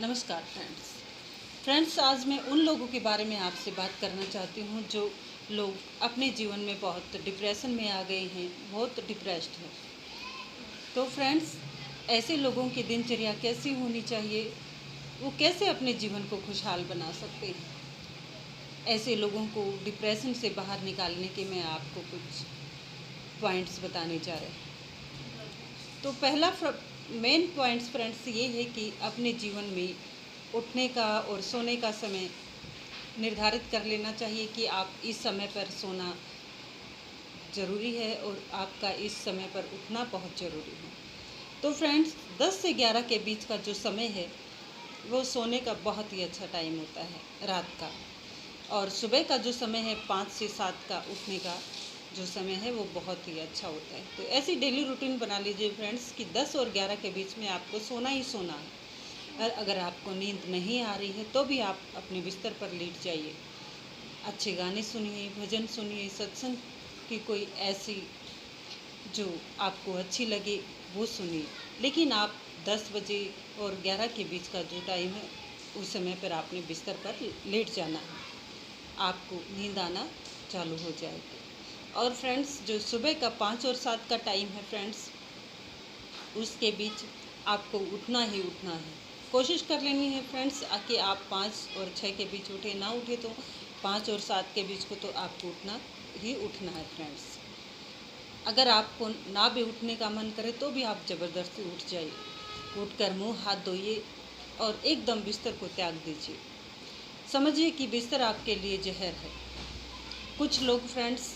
नमस्कार फ्रेंड्स, आज मैं उन लोगों के बारे में आपसे बात करना चाहती हूँ जो लोग अपने जीवन में बहुत डिप्रेशन में आ गए हैं, बहुत डिप्रेस्ड हैं। तो फ्रेंड्स, ऐसे लोगों की दिनचर्या कैसी होनी चाहिए, वो कैसे अपने जीवन को खुशहाल बना सकते हैं। ऐसे लोगों को डिप्रेशन से बाहर निकालने के मैं आपको कुछ पॉइंट्स बताने जा रहे हैं। तो पहला मेन पॉइंट्स फ्रेंड्स ये है कि अपने जीवन में उठने का और सोने का समय निर्धारित कर लेना चाहिए कि आप इस समय पर सोना ज़रूरी है और आपका इस समय पर उठना बहुत ज़रूरी है। तो फ्रेंड्स, 10 से 11 के बीच का जो समय है वो सोने का बहुत ही अच्छा टाइम होता है रात का, और सुबह का जो समय है 5 से 7 का उठने का जो समय है वो बहुत ही अच्छा होता है। तो ऐसी डेली रूटीन बना लीजिए फ्रेंड्स कि 10 और 11 के बीच में आपको सोना ही सोना है। और अगर आपको नींद नहीं आ रही है तो भी आप अपने बिस्तर पर लेट जाइए, अच्छे गाने सुनिए, भजन सुनिए, सत्संग की कोई ऐसी जो आपको अच्छी लगे वो सुनिए। लेकिन आप 10 बजे और 11 के बीच का जो टाइम है उस समय पर आपने बिस्तर पर लेट जाना है, आपको नींद आना चालू हो जाएगी। और फ्रेंड्स, जो सुबह का 5 और 7 का टाइम है फ्रेंड्स, उसके बीच आपको उठना ही उठना है। कोशिश कर लेनी है फ्रेंड्स कि आप 5 और 6 के बीच उठे, ना उठे तो 5 और 7 के बीच को तो आपको उठना ही उठना है फ्रेंड्स। अगर आपको ना भी उठने का मन करे तो भी आप ज़बरदस्ती उठ जाइए, उठकर मुंह हाथ धोइए और एकदम बिस्तर को त्याग दीजिए। समझिए कि बिस्तर आपके लिए जहर है। कुछ लोग फ्रेंड्स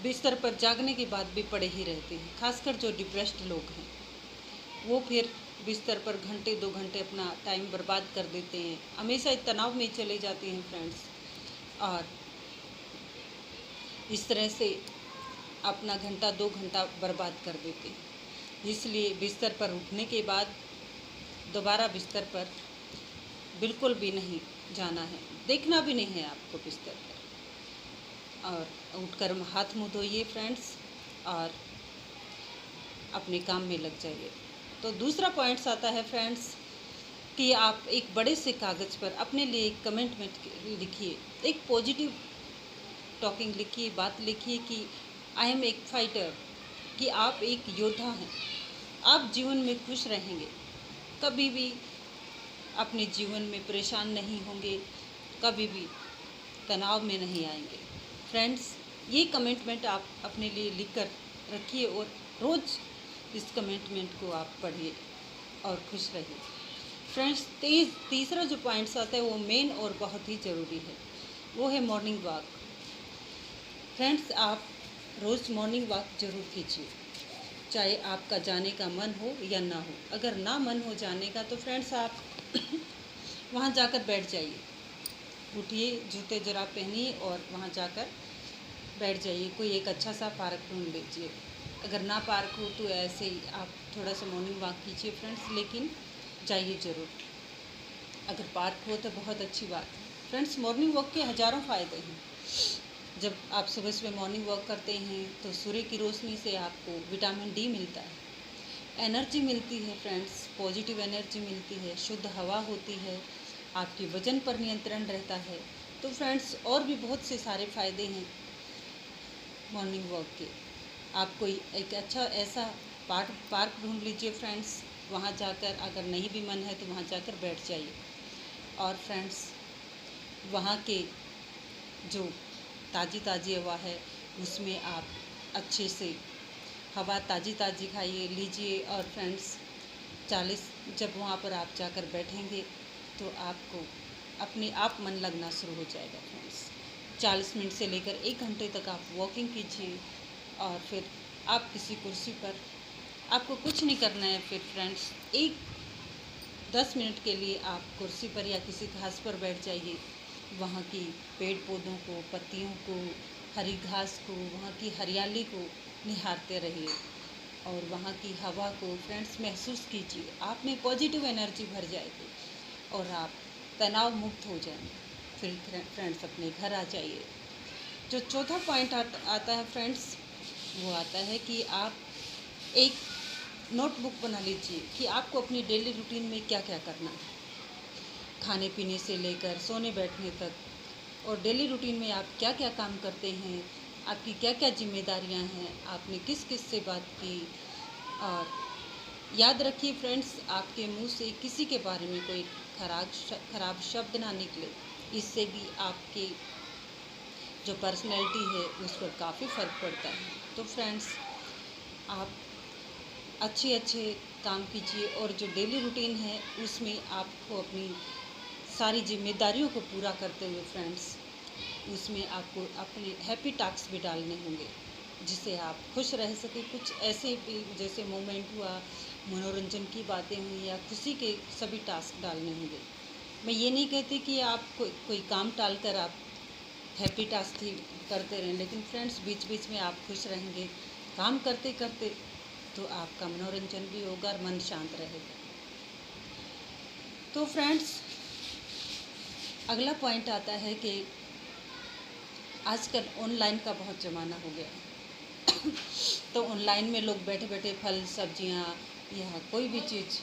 बिस्तर पर जागने के बाद भी पड़े ही रहते हैं, खासकर जो डिप्रेस्ड लोग हैं। वो फिर बिस्तर पर घंटे 2 घंटे अपना टाइम बर्बाद कर देते हैं, हमेशा तनाव में चले जाते हैं फ्रेंड्स, और इस तरह से अपना घंटा 2 घंटा बर्बाद कर देते हैं। इसलिए बिस्तर पर उठने के बाद दोबारा बिस्तर पर बिल्कुल भी नहीं जाना है, देखना भी नहीं है आपको बिस्तर पर, और उठकर हाथ मुँह धोइए फ्रेंड्स और अपने काम में लग जाइए। तो दूसरा पॉइंट्स आता है फ्रेंड्स कि आप एक बड़े से कागज़ पर अपने लिए एक कमिटमेंट लिखिए, एक पॉजिटिव टॉकिंग लिखिए, बात लिखिए कि आई एम एक फाइटर, कि आप एक योद्धा हैं, आप जीवन में खुश रहेंगे, कभी भी अपने जीवन में परेशान नहीं होंगे, कभी भी तनाव में नहीं आएंगे। फ्रेंड्स, ये कमिटमेंट आप अपने लिए लिख कर रखिए और रोज़ इस कमिटमेंट को आप पढ़िए और खुश रहिए। फ्रेंड्स, तीसरा जो पॉइंट्स आता है वो मेन और बहुत ही ज़रूरी है, वो है मॉर्निंग वॉक। फ्रेंड्स, आप रोज़ मॉर्निंग वॉक ज़रूर कीजिए, चाहे आपका जाने का मन हो या ना हो। अगर ना मन हो जाने का तो फ्रेंड्स आप वहाँ जाकर बैठ जाइए, उठिए, जूते जराब पहनिए और वहाँ जाकर बैठ जाइए। कोई एक अच्छा सा पार्क ढूंढ लीजिए। अगर ना पार्क हो तो ऐसे ही आप थोड़ा सा मॉर्निंग वॉक कीजिए फ्रेंड्स, लेकिन जाइए ज़रूर। अगर पार्क हो तो बहुत अच्छी बात है। फ्रेंड्स, मॉर्निंग वॉक के हज़ारों फ़ायदे हैं। जब आप सुबह सुबह मॉर्निंग वॉक करते हैं तो सूर्य की रोशनी से आपको विटामिन डी मिलता है, एनर्जी मिलती है फ्रेंड्स, पॉजिटिव एनर्जी मिलती है, शुद्ध हवा होती है, आपके वज़न पर नियंत्रण रहता है। तो फ्रेंड्स, और भी बहुत से सारे फ़ायदे हैं मॉर्निंग वॉक के। आप कोई एक अच्छा ऐसा पार्क ढूंढ लीजिए फ्रेंड्स, वहाँ जाकर अगर नहीं भी मन है तो वहाँ जाकर बैठ जाइए। और फ्रेंड्स, वहाँ के जो ताज़ी ताज़ी हवा है उसमें आप अच्छे से हवा ताज़ी ताज़ी खाइए लीजिए। और फ्रेंड्स, 40 जब वहाँ पर आप जाकर बैठेंगे तो आपको अपने आप मन लगना शुरू हो जाएगा फ्रेंड्स। 40 मिनट से लेकर 1 घंटे तक आप वॉकिंग कीजिए और फिर आप किसी कुर्सी पर, आपको कुछ नहीं करना है, फिर फ्रेंड्स 10 मिनट के लिए आप कुर्सी पर या किसी घास पर बैठ जाइए। वहाँ की पेड़ पौधों को, पत्तियों को, हरी घास को, वहाँ की हरियाली को निहारते रहिए और वहाँ की हवा को फ्रेंड्स महसूस कीजिए। आप में पॉजिटिव एनर्जी भर जाएगी और आप तनाव मुक्त हो जाएंगे। फिर फ्रेंड्स अपने घर आ जाइए। जो चौथा पॉइंट आता है फ्रेंड्स, वो आता है कि आप एक नोटबुक बना लीजिए कि आपको अपनी डेली रूटीन में क्या क्या करना है, खाने पीने से लेकर सोने बैठने तक। और डेली रूटीन में आप क्या क्या काम करते हैं, आपकी क्या क्या जिम्मेदारियां हैं, आपने किस किस से बात की। और याद रखिए फ्रेंड्स, आपके मुंह से किसी के बारे में कोई खराब शब्द ना निकले, इससे भी आपके जो पर्सनैलिटी है उस पर काफ़ी फ़र्क पड़ता है। तो फ्रेंड्स, आप अच्छे अच्छे काम कीजिए और जो डेली रूटीन है उसमें आपको अपनी सारी जिम्मेदारियों को पूरा करते हुए फ्रेंड्स, उसमें आपको अपने हैप्पी टास्क भी डालने होंगे, जिससे आप खुश रह सके। कुछ ऐसे भी जैसे मोमेंट हुआ, मनोरंजन की बातें हुई या खुशी के सभी टास्क डालने होंगे। मैं ये नहीं कहती कि आप कोई काम टालकर आप हैप्पी टास्क ही करते रहें, लेकिन फ्रेंड्स बीच बीच में आप खुश रहेंगे काम करते करते, तो आपका मनोरंजन भी होगा और मन शांत रहेगा। तो फ्रेंड्स, अगला पॉइंट आता है कि आजकल ऑनलाइन का बहुत ज़माना हो गया है। तो ऑनलाइन में लोग बैठे बैठे फल सब्जियां या कोई भी चीज़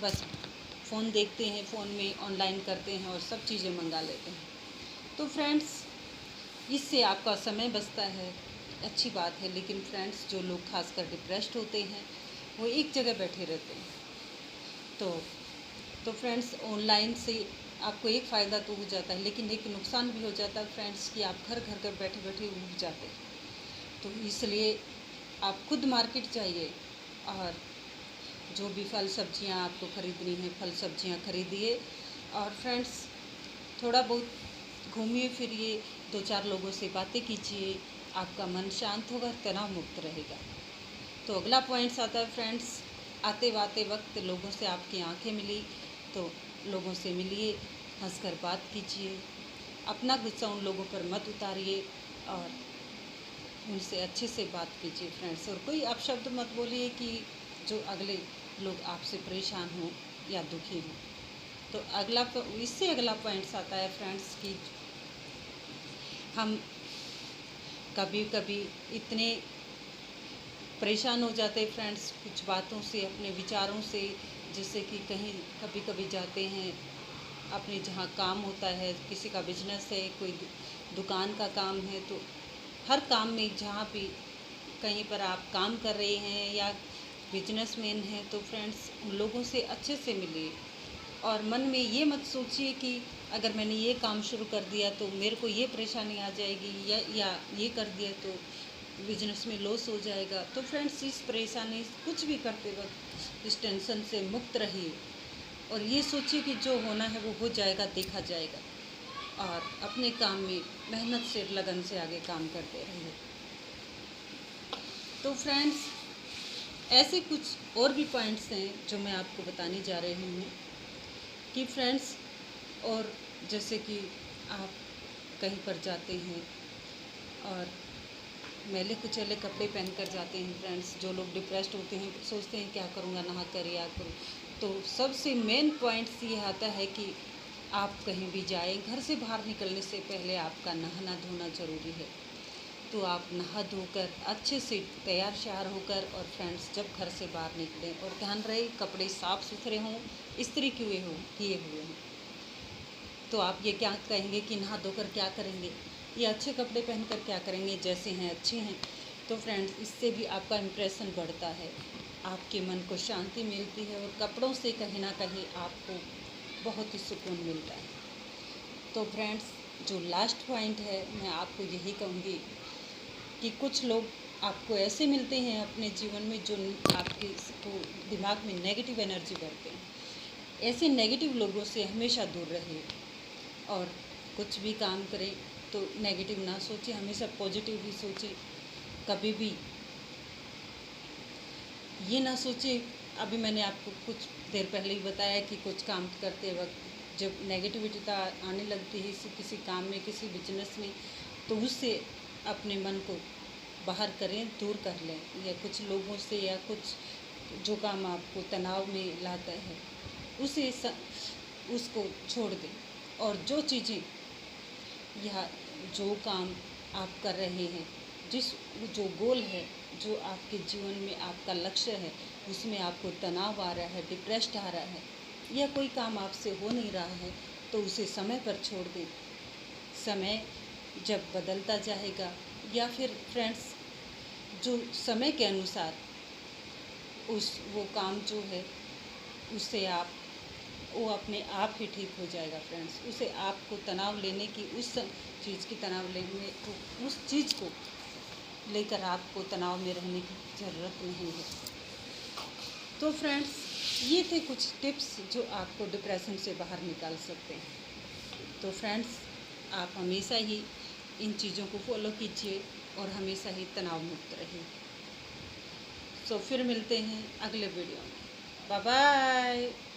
बस फ़ोन देखते हैं, फ़ोन में ऑनलाइन करते हैं और सब चीज़ें मंगा लेते हैं। तो फ्रेंड्स, इससे आपका समय बचता है, अच्छी बात है। लेकिन फ्रेंड्स, जो लोग खासकर डिप्रेस्ड होते हैं वो एक जगह बैठे रहते हैं। तो फ्रेंड्स, ऑनलाइन से आपको एक फ़ायदा तो हो जाता है, लेकिन एक नुकसान भी हो जाता है फ्रेंड्स कि आप घर घर कर बैठे बैठे उब जाते हैं। तो इसलिए आप खुद मार्केट जाइए और जो भी फल सब्जियां आपको ख़रीदनी है, फल सब्जियां खरीदिए। और फ्रेंड्स, थोड़ा बहुत घूमिए फिरिए, 2-4 लोगों से बातें कीजिए, आपका मन शांत होगा, तनाव मुक्त रहेगा। तो अगला पॉइंट्स आता है फ्रेंड्स, आते वाते वक्त लोगों से आपकी आंखें मिली तो लोगों से मिलिए, हंसकर बात कीजिए, अपना गुस्सा उन लोगों पर मत उतारिए और उनसे अच्छे से बात कीजिए फ्रेंड्स। और कोई आप शब्द मत बोलिए कि जो अगले लोग आपसे परेशान हों या दुखी हों। तो इससे अगला पॉइंट्स आता है फ्रेंड्स कि हम कभी कभी इतने परेशान हो जाते हैं फ्रेंड्स कुछ बातों से, अपने विचारों से, जैसे कि कहीं कभी कभी जाते हैं अपने जहाँ काम होता है, किसी का बिजनेस है, कोई दुकान का काम है, तो हर काम में जहाँ भी कहीं पर आप काम कर रहे हैं या बिजनेसमैन हैं, तो फ्रेंड्स उन लोगों से अच्छे से मिलिए। और मन में ये मत सोचिए कि अगर मैंने ये काम शुरू कर दिया तो मेरे को ये परेशानी आ जाएगी, या ये कर दिया तो बिजनेस में लॉस हो जाएगा। तो फ्रेंड्स, इस परेशानी कुछ भी करते वक्त इस टेंशन से मुक्त रहिए और ये सोचिए कि जो होना है वो हो जाएगा, देखा जाएगा। और अपने काम में मेहनत से, लगन से आगे काम करते रहिए। तो फ्रेंड्स, ऐसे कुछ और भी पॉइंट्स हैं जो मैं आपको बताने जा रही हूँ कि फ्रेंड्स, और जैसे कि आप कहीं पर जाते हैं और मैले कुचैले कपड़े पहन कर जाते हैं फ्रेंड्स, जो लोग डिप्रेस्ड होते हैं सोचते हैं क्या करूँगा, नहा कर या करूँ। तो सबसे मेन पॉइंट्स ये आता है कि आप कहीं भी जाएं, घर से बाहर निकलने से पहले आपका नहाना धोना ज़रूरी है। तो आप नहा धोकर अच्छे से तैयार श्यार होकर और फ्रेंड्स जब घर से बाहर निकलें, और ध्यान रहे कपड़े साफ़ सुथरे हों, इस्त्री किए हुए हों। तो आप ये क्या कहेंगे कि नहा धोकर क्या करेंगे, ये अच्छे कपड़े पहनकर क्या करेंगे, जैसे हैं अच्छे हैं। तो फ्रेंड्स, इससे भी आपका इम्प्रेशन बढ़ता है, आपके मन को शांति मिलती है और कपड़ों से कहीं ना कहीं आपको बहुत ही सुकून मिलता है। तो फ्रेंड्स, जो लास्ट पॉइंट है, मैं आपको यही कहूँगी कि कुछ लोग आपको ऐसे मिलते हैं अपने जीवन में जो आपके को दिमाग में नेगेटिव एनर्जी भरते हैं। ऐसे नेगेटिव लोगों से हमेशा दूर रहिए और कुछ भी काम करें तो नेगेटिव ना सोचें, हमेशा पॉजिटिव ही सोचें। कभी भी ये ना सोचें, अभी मैंने आपको कुछ देर पहले ही बताया कि कुछ काम करते वक्त जब नेगेटिविटी आने लगती है किसी काम में, किसी बिजनेस में, तो उससे अपने मन को बाहर करें, दूर कर लें, या कुछ लोगों से या कुछ जो काम आपको तनाव में लाता है उसको छोड़ दें। और जो चीज़ें या जो काम आप कर रहे हैं, जो गोल है जो आपके जीवन में आपका लक्ष्य है उसमें आपको तनाव आ रहा है, डिप्रेस्ड आ रहा है, या कोई काम आपसे हो नहीं रहा है, तो उसे समय पर छोड़ दें। समय जब बदलता जाएगा, या फिर फ्रेंड्स जो समय के अनुसार वो काम जो है उससे वो अपने आप ही ठीक हो जाएगा फ्रेंड्स। उसे आपको तनाव लेने की उस चीज़ की तनाव लेने को उस चीज़ को लेकर आपको तनाव में रहने की ज़रूरत नहीं है। तो फ्रेंड्स ये थे कुछ टिप्स जो आपको डिप्रेशन से बाहर निकाल सकते हैं। तो फ्रेंड्स आप हमेशा ही इन चीज़ों को फॉलो कीजिए और हमेशा ही तनाव मुक्त रहिए। तो फिर मिलते हैं अगले वीडियो में। Bye bye.